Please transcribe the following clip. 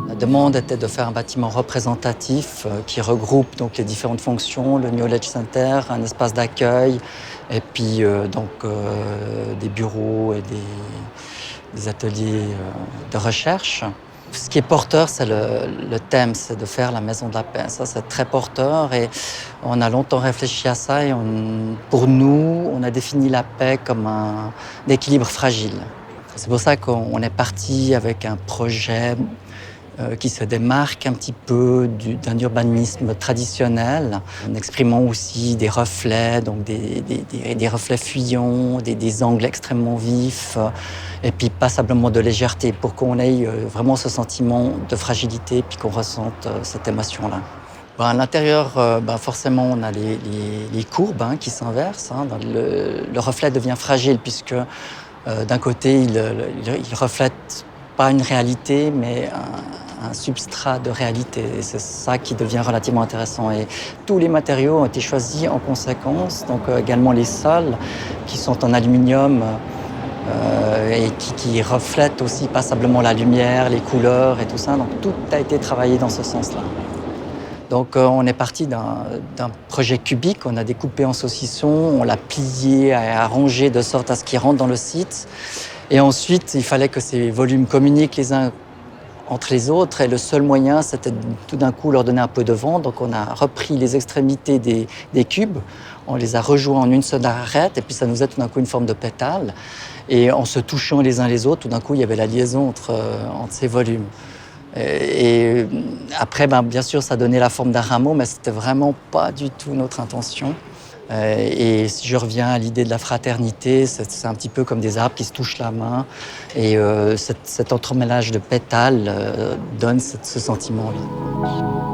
La demande était de faire un bâtiment représentatif qui regroupe donc les différentes fonctions, le Knowledge Center, un espace d'accueil et puis des bureaux et des ateliers de recherche. Ce qui est porteur, c'est le thème, c'est de faire la maison de la paix. Ça, c'est très porteur et on a longtemps réfléchi à ça et pour nous, on a défini la paix comme un équilibre fragile. C'est pour ça qu'on est parti avec un projet qui se démarque un petit peu d'un urbanisme traditionnel, en exprimant aussi des reflets, donc des reflets fuyants, des angles extrêmement vifs, et puis pas simplement de légèreté, pour qu'on ait vraiment ce sentiment de fragilité, puis qu'on ressente cette émotion-là. À l'intérieur, forcément, on a les courbes qui s'inversent. Le reflet devient fragile puisque d'un côté, il reflète pas une réalité, mais un substrat de réalité. Et c'est ça qui devient relativement intéressant. Et tous les matériaux ont été choisis en conséquence, donc également les sols qui sont en aluminium et qui reflètent aussi passablement la lumière, les couleurs et tout ça. Donc tout a été travaillé dans ce sens-là. Donc on est parti d'un projet cubique, on a découpé en saucissons, on l'a plié et arrangé de sorte à ce qu'il rentre dans le site. Et ensuite, il fallait que ces volumes communiquent les uns entre les autres. Et le seul moyen, c'était tout d'un coup leur donner un peu de vent. Donc on a repris les extrémités des cubes, on les a rejoints en une seule arête, et puis ça nous faisait tout d'un coup une forme de pétale. Et en se touchant les uns les autres, tout d'un coup, il y avait la liaison entre ces volumes. Et après, bien sûr, ça donnait la forme d'un rameau, mais c'était vraiment pas du tout notre intention. Et si je reviens à l'idée de la fraternité, c'est un petit peu comme des arbres qui se touchent la main. Et cet entremêlage de pétales donne ce sentiment-là.